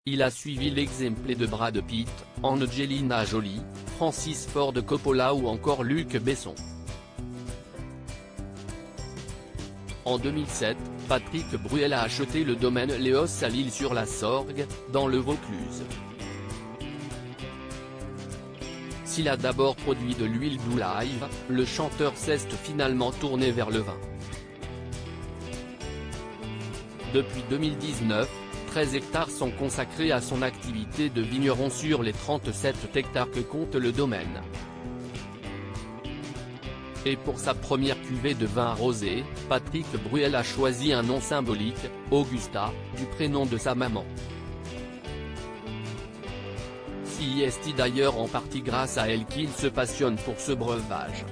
Il a suivi l'exemple de Brad Pitt, Angelina Jolie, Francis Ford Coppola ou encore Luc Besson. En 2007, Patrick Bruel a acheté le domaine Léos à L'Isle-sur-la-Sorgue, dans le Vaucluse. S'il a d'abord produit de l'huile d'olive, le chanteur s'est finalement tourné vers le vin. Depuis 2019, 13 hectares sont consacrés à son activité de vigneron sur les 37 hectares que compte le domaine. Et pour sa première cuvée de vin rosé, Patrick Bruel a choisi un nom symbolique, Augusta, du prénom de sa maman. C'est d'ailleurs en partie grâce à elle qu'il se passionne pour ce breuvage.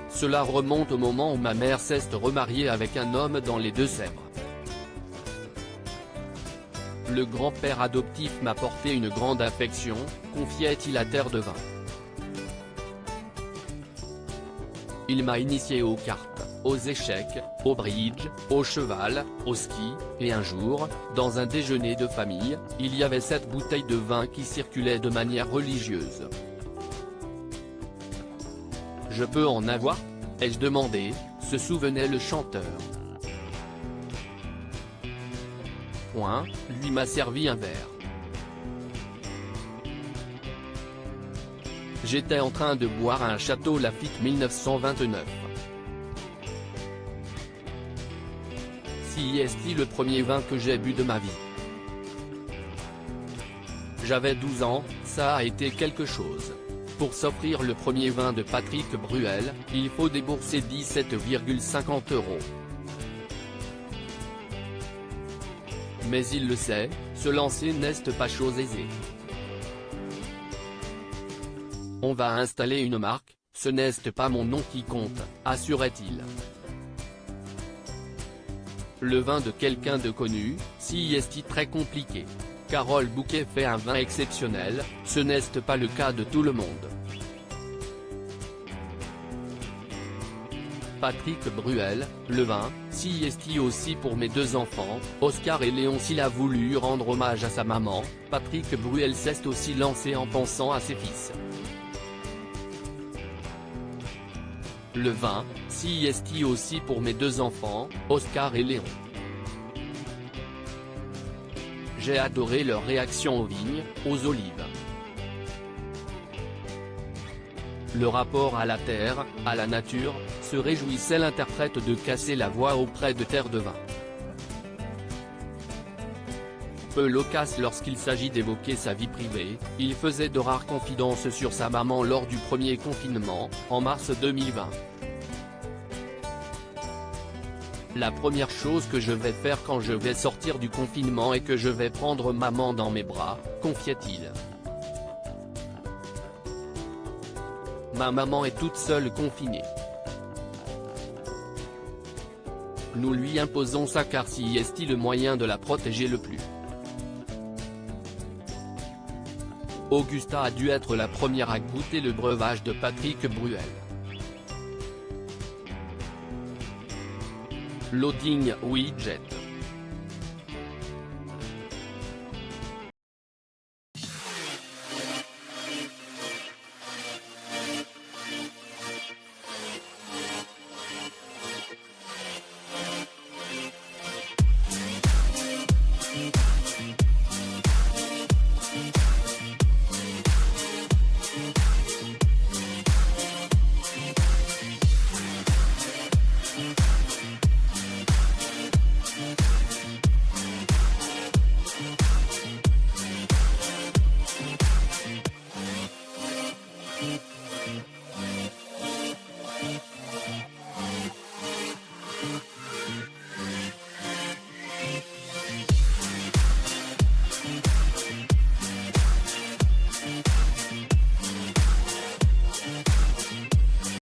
Cela remonte au moment où ma mère s'est remariée avec un homme dans les Deux-Sèvres. Le grand-père adoptif m'a porté une grande affection, confiait-il à Terre de Vin. Il m'a initié aux cartes, aux échecs, au bridge, au cheval, au ski, et un jour, dans un déjeuner de famille, il y avait 7 bouteilles de vin qui circulaient de manière religieuse. « Je peux en avoir ?» ai-je demandé, se souvenait le chanteur. Lui m'a servi un verre. J'étais en train de boire un Château Lafite 1929. C'est le premier vin que j'ai bu de ma vie. J'avais 12 ans, ça a été quelque chose. Pour s'offrir le premier vin de Patrick Bruel, il faut débourser 17,50 €. Mais il le sait, se lancer n'est pas chose aisée. On va installer une marque, ce n'est pas mon nom qui compte, assurait-il. Le vin de quelqu'un de connu, c'est très compliqué. Carole Bouquet fait un vin exceptionnel, ce n'est pas le cas de tout le monde. Patrick Bruel, le vin, c'est aussi pour mes 2 enfants, Oscar et Léon. S'il a voulu rendre hommage à sa maman, Patrick Bruel s'est aussi lancé en pensant à ses fils. Le vin, c'est aussi pour mes 2 enfants, Oscar et Léon. J'ai adoré leur réaction aux vignes, aux olives. Le rapport à la terre, à la nature, se réjouissait l'interprète de casser la voix auprès de Terre de Vin. Peu loquace lorsqu'il s'agit d'évoquer sa vie privée, il faisait de rares confidences sur sa maman lors du premier confinement, en mars 2020. La première chose que je vais faire quand je vais sortir du confinement est que je vais prendre maman dans mes bras, confiait-il. Ma maman est toute seule confinée. Nous lui imposons ça car c'est le moyen de la protéger le plus. Augusta a dû être la première à goûter le breuvage de Patrick Bruel. Loading Widget.